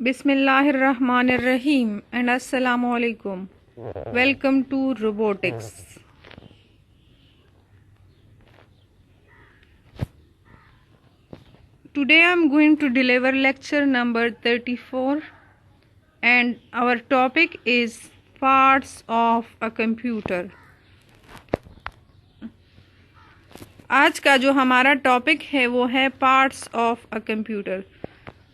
Bismillahirrahmanirrahim and Assalamu alaikum. Welcome to robotics. Today I am going to deliver lecture number 34 and our topic is parts of a computer. आज का जो हमारा topic है वो है parts of a computer.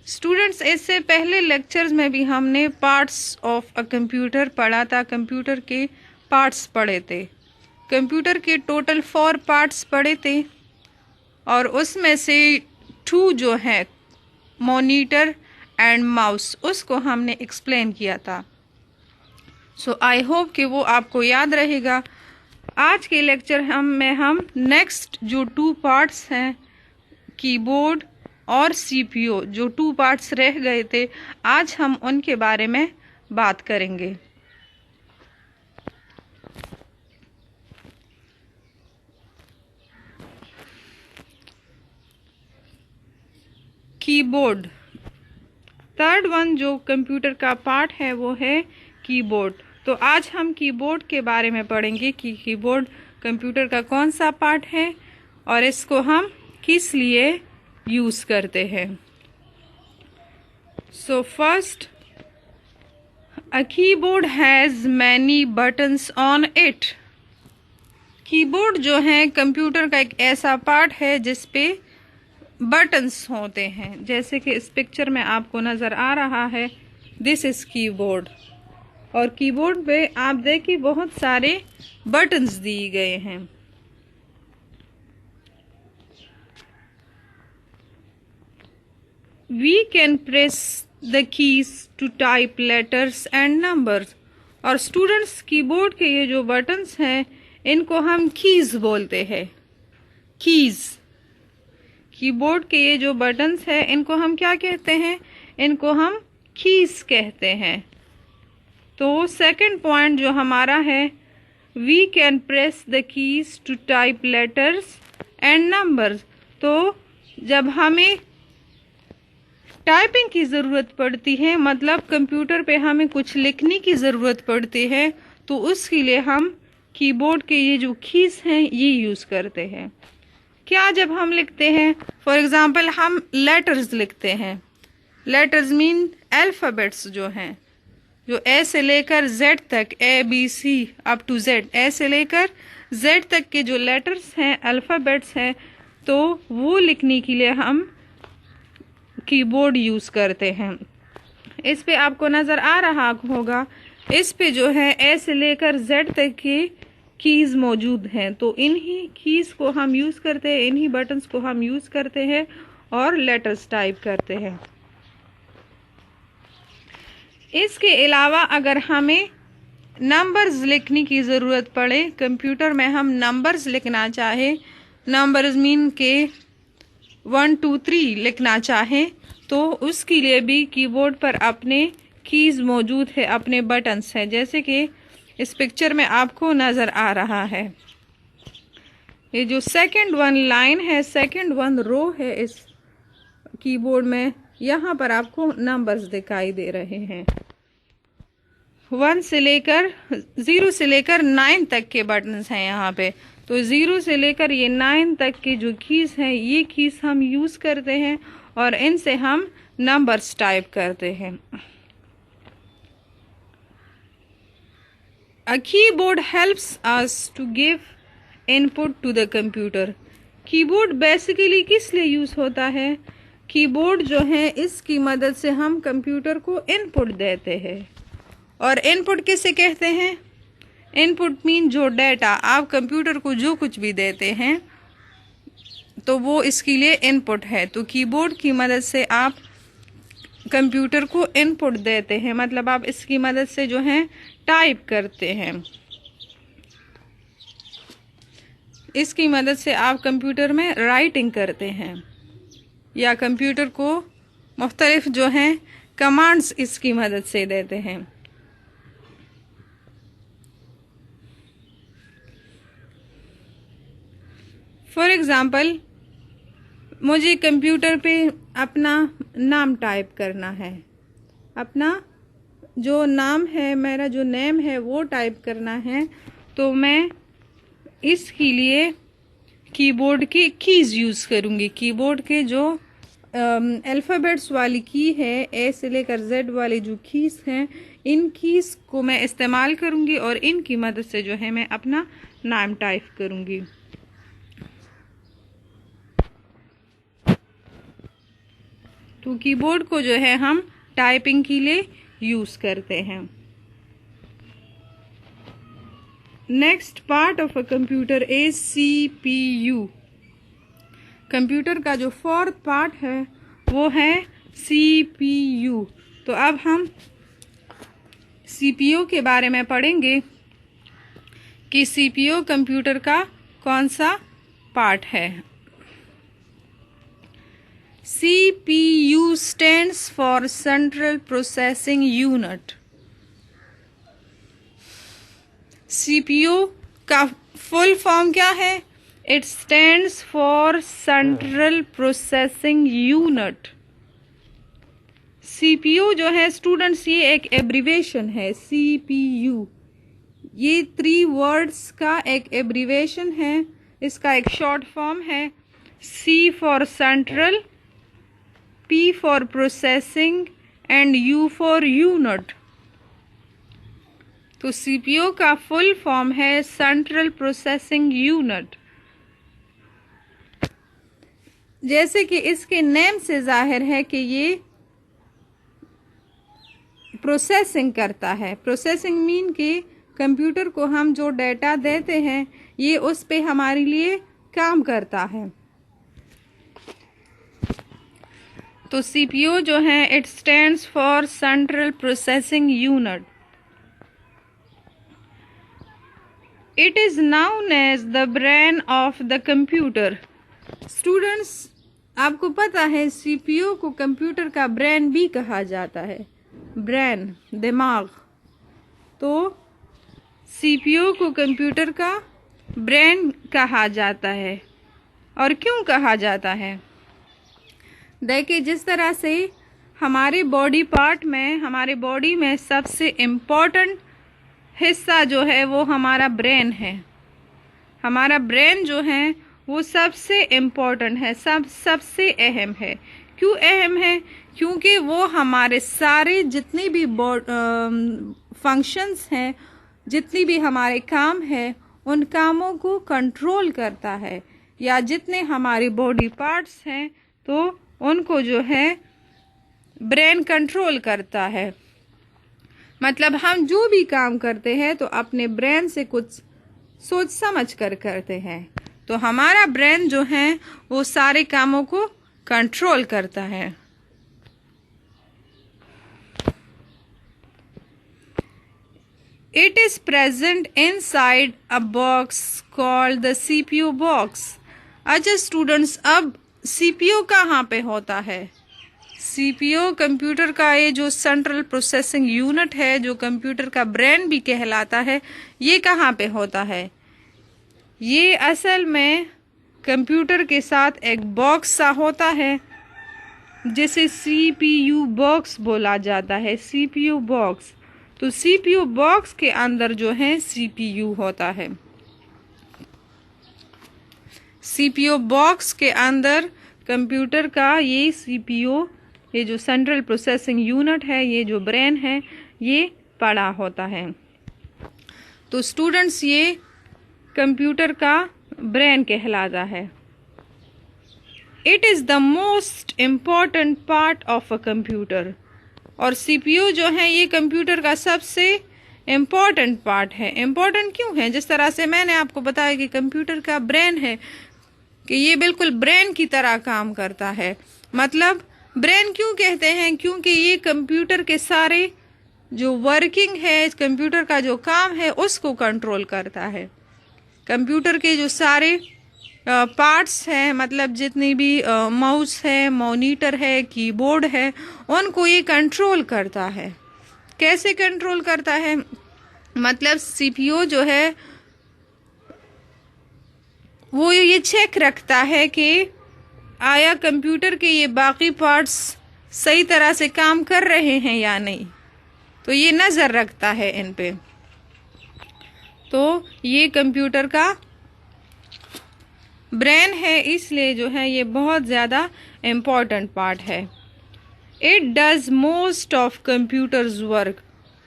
Students, इससे पहले lectures में भी हमने पार्ट्स ऑफ अ कंप्यूटर पढ़ा था. कंप्यूटर के पार्ट्स पढ़े थे. कंप्यूटर के टोटल 4 पार्ट्स पढ़े थे और उसमें से 2 जो है मॉनिटर एंड माउस, उसको हमने एक्सप्लेन किया था. सो आई होप कि वो आपको याद रहेगा. आज के लेक्चर हम नेक्स्ट जो 2 पार्ट्स हैं, कीबोर्ड और सीपीयू, जो 2 पार्ट्स रह गए थे, आज हम उनके बारे में बात करेंगे. कीबोर्ड, थर्ड वन जो कंप्यूटर का पार्ट है वो है कीबोर्ड. तो आज हम कीबोर्ड के बारे में पढ़ेंगे कि कीबोर्ड कंप्यूटर का कौन सा पार्ट है और इसको हम किस लिए यूज करते हैं. So first, a keyboard has many buttons on it. Keyboard जो है कंप्यूटर का एक ऐसा पार्ट है जिस पे बटन्स होते हैं. जैसे कि इस पिक्चर में आपको नजर आ रहा है, दिस इज कीबोर्ड. और कीबोर्ड पे आप देखिए बहुत सारे बटन्स दिए गए हैं. We can press the keys to type letters and numbers. और स्टूडेंट्स, कीबोर्ड के ये जो बटन्स हैं इनको हम कीज बोलते हैं. कीज. कीबोर्ड के ये जो बटन्स हैं इनको हम क्या कहते हैं? इनको हम कीज कहते हैं. तो सेकंड पॉइंट जो हमारा है, we can press the keys to type letters and numbers. तो जब हमें टाइपिंग की ज़रूरत पड़ती है, मतलब कंप्यूटर पे हमें कुछ लिखने की ज़रूरत पड़ती है, तो उसके लिए हम कीबोर्ड के ये जो कीज हैं ये यूज़ करते हैं. क्या जब हम लिखते हैं, फॉर एग्जांपल हम लेटर्स लिखते हैं. लेटर्स मीन अल्फ़ाबेट्स जो हैं, जो ए से लेकर जेड तक, A B C up to Z, A से लेकर जेड तक के जो लेटर्स हैं, अल्फ़ाबेट्स हैं, तो वो लिखने के लिए हम कीबोर्ड यूज करते हैं. इस पे आपको नजर आ रहा होगा, इस पे जो है ए से लेकर जेड तक की कीज मौजूद हैं. तो इन्हीं कीज को हम यूज करते हैं, इन्हीं बटन्स को हम यूज करते हैं और लेटर्स टाइप करते हैं. इसके अलावा अगर हमें नंबर्स लिखने की ज़रूरत पड़े, कंप्यूटर में हम नंबर्स लिखना चाहे, नंबर्स मीन के 1 2 3 लिखना चाहें, तो उसके लिए भी कीबोर्ड पर अपने कीज मौजूद है, अपने बटन्स हैं. जैसे कि इस पिक्चर में आपको नज़र आ रहा है, ये जो सेकंड वन लाइन है, सेकंड वन रो है इस कीबोर्ड में, यहाँ पर आपको नंबर्स दिखाई दे रहे हैं. 0 से लेकर 9 तक के बटन्स हैं यहाँ पे. तो 0 से लेकर ये 9 तक के जो कीज हैं, ये कीज हम यूज करते हैं और इनसे हम नंबर्स टाइप करते हैं. A keyboard helps us to give input to the computer. Keyboard basically किस लिए यूज होता है? कीबोर्ड जो है इसकी मदद से हम कंप्यूटर को इनपुट देते हैं. और इनपुट किसे कहते हैं? इनपुट मीन जो डेटा आप कंप्यूटर को जो कुछ भी देते हैं तो वो इसके लिए इनपुट है. तो कीबोर्ड की मदद से आप कंप्यूटर को इनपुट देते हैं, मतलब आप इसकी मदद से जो है टाइप करते हैं. इसकी मदद से आप कंप्यूटर में राइटिंग करते हैं या कंप्यूटर को मुख्तलिफ जो हैं कमांड्स इसकी मदद से देते हैं. फॉर एग्ज़ाम्पल, मुझे कंप्यूटर पे अपना नाम टाइप करना है, अपना जो नाम है, मेरा जो नेम है वो टाइप करना है, तो मैं इसके लिए कीबोर्ड के कीज़ यूज़ करूँगी। कीबोर्ड के जो अल्फ़ाबेट्स वाली की है, ए से लेकर जेड वाली जो कीज़ हैं, इन कीज़ को मैं इस्तेमाल करूँगी और इनकी मदद से जो है मैं अपना नाम टाइप करूँगी। तो कीबोर्ड को जो है हम टाइपिंग के लिए यूज़ करते हैं। Next part of a computer is CPU। Computer का जो फोर्थ पार्ट है वो है CPU। तो अब हम CPU के बारे में पढ़ेंगे कि CPU कंप्यूटर का कौन सा पार्ट है। CPU stands for Central Processing Unit। CPU का फुल फॉर्म क्या है? It stands for central processing unit. CPU जो है स्टूडेंट्स, ये एक एब्रीवेशन है। CPU ये 3 वर्ड्स का एक एब्रीवेशन है। इसका एक शॉर्ट फॉर्म है। C for central, P for processing and U for unit. तो CPU का फुल फॉर्म है सेंट्रल प्रोसेसिंग यूनिट। जैसे कि इसके नेम से जाहिर है कि ये प्रोसेसिंग करता है। प्रोसेसिंग मीन कि कंप्यूटर को हम जो डेटा देते हैं ये उस पे हमारे लिए काम करता है। तो CPU जो है it stands for central processing unit. It is known as the brain of the computer। Students, आपको पता है CPU को कंप्यूटर का ब्रेन भी कहा जाता है। ब्रेन, दिमाग। तो CPU को कंप्यूटर का ब्रेन कहा जाता है। और क्यों कहा जाता है? देखिए, जिस तरह से हमारे बॉडी पार्ट में, हमारे बॉडी में सबसे इम्पोर्टेंट हिस्सा जो है वो हमारा ब्रेन है। हमारा ब्रेन जो है वो सबसे इम्पोर्टेंट है, सबसे अहम है। क्यों अहम है? क्योंकि वो हमारे सारे जितने भी फंक्शंस हैं, जितनी भी हमारे काम हैं, उन कामों को कंट्रोल करता है। या जितने हमारे बॉडी पार्ट्स हैं तो उनको जो है ब्रेन कंट्रोल करता है। मतलब हम जो भी काम करते हैं तो अपने ब्रेन से कुछ सोच समझ कर करते हैं। तो हमारा ब्रेन जो है वो सारे कामों को कंट्रोल करता है। It is present inside a box called the CPU box. अच्छा स्टूडेंट्स, अब CPU कहाँ पे होता है? CPU कंप्यूटर का ये जो सेंट्रल प्रोसेसिंग यूनिट है, जो कंप्यूटर का ब्रेन भी कहलाता है, ये कहाँ पे होता है? ये असल में कंप्यूटर के साथ एक बॉक्स सा होता है जिसे CPU बॉक्स बोला जाता है। CPU box. तो CPU बॉक्स के अंदर जो है CPU होता है। CPU बॉक्स के अंदर कंप्यूटर का ये CPU, ये जो सेंट्रल प्रोसेसिंग यूनिट है, ये जो ब्रेन है, ये पड़ा होता है। तो स्टूडेंट्स, ये कंप्यूटर का ब्रेन कहलाता है। It is the most important part of a computer. और CPU जो है ये कंप्यूटर का सबसे इम्पॉर्टेंट पार्ट है। इम्पॉर्टेंट क्यों है? जिस तरह से मैंने आपको बताया कि कंप्यूटर का ब्रेन है, कि ये बिल्कुल ब्रेन की तरह काम करता है। मतलब ब्रेन क्यों कहते हैं? क्योंकि ये कंप्यूटर के सारे जो वर्किंग है, कंप्यूटर का जो काम है, उसको कंट्रोल करता है। कंप्यूटर के जो सारे पार्ट्स हैं, मतलब जितनी भी माउस है, मॉनिटर है, कीबोर्ड है, उनको ये कंट्रोल करता है। कैसे कंट्रोल करता है? मतलब CPU जो है वो ये चेक रखता है कि आया कंप्यूटर के ये बाकी पार्ट्स सही तरह से काम कर रहे हैं या नहीं, तो ये नज़र रखता है इन पे। तो ये कंप्यूटर का ब्रेन है, इसलिए जो है ये बहुत ज़्यादा इम्पॉर्टेंट पार्ट है। It does most of computers work,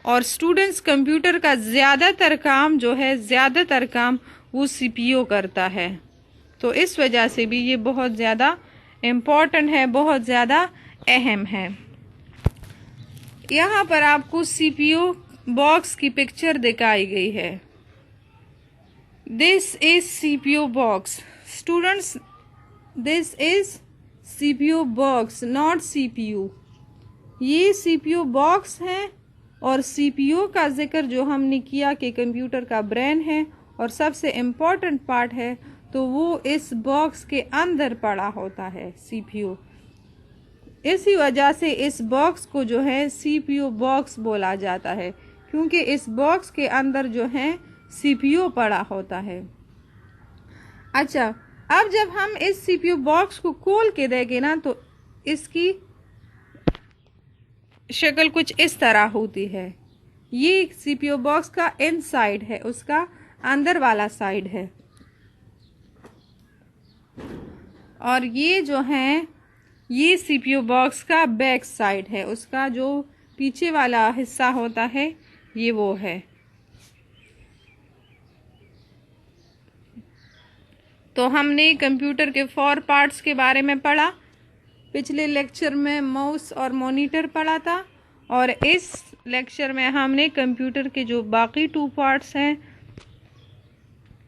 और स्टूडेंट्स कंप्यूटर का ज़्यादातर काम जो है, ज़्यादातर काम वो सीपीयू करता है। तो इस वजह से भी ये बहुत ज़्यादा इम्पॉर्टेंट है, बहुत ज़्यादा अहम है। यहाँ पर आपको सीपीयू बॉक्स की पिक्चर दिखाई गई है। This is CPU box students, this is CPU box not CPU. ये सीपीयू बॉक्स है, और सीपीयू का जिक्र जो हमने किया कि कंप्यूटर का ब्रेन है और सबसे इम्पोर्टेंट पार्ट है, तो वो इस बॉक्स के अंदर पड़ा होता है सीपीयू। इसी वजह से इस बॉक्स को जो है सीपीयू बॉक्स बोला जाता है, क्योंकि इस बॉक्स के अंदर जो है सीपीयू पड़ा होता है। अच्छा, अब जब हम इस सीपीयू बॉक्स को खोल के देखें ना, तो इसकी शक्ल कुछ इस तरह होती है। ये सीपीयू बॉक्स का इनसाइड है, उसका अंदर वाला साइड है, और ये जो है ये सीपीयू बॉक्स का बैक साइड है, उसका जो पीछे वाला हिस्सा होता है ये वो है। तो हमने कंप्यूटर के 4 पार्ट्स के बारे में पढ़ा। पिछले लेक्चर में माउस और मॉनिटर पढ़ा था, और इस लेक्चर में हमने कंप्यूटर के जो बाकी 2 पार्ट्स हैं,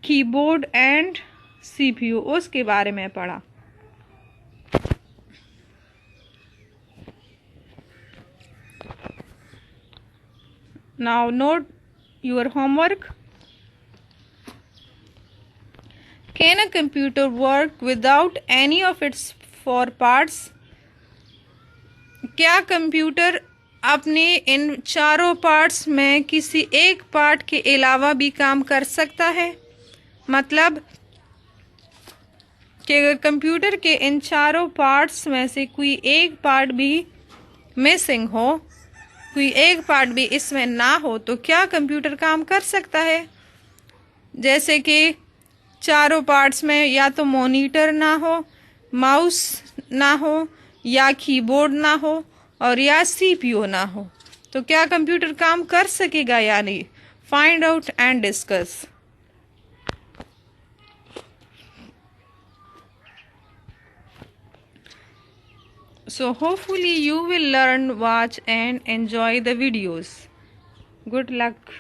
कीबोर्ड एंड सीपीयू, उसके बारे में पढ़ा। Now note your homework. Can a computer work without any of its 4 parts? क्या कंप्यूटर अपने इन 4 पार्ट्स में किसी एक पार्ट के अलावा भी काम कर सकता है? मतलब कि अगर कंप्यूटर के इन 4 पार्ट्स में से कोई एक पार्ट भी मिसिंग हो, कोई एक पार्ट भी इसमें ना हो, तो क्या कंप्यूटर काम कर सकता है? जैसे कि 4 पार्ट्स में या तो मॉनिटर ना हो, माउस ना हो, या कीबोर्ड ना हो, और या सीपीयू ना हो, तो क्या कंप्यूटर काम कर सकेगा या नहीं? Find out and discuss. So hopefully you will learn, watch and enjoy the videos. Good luck.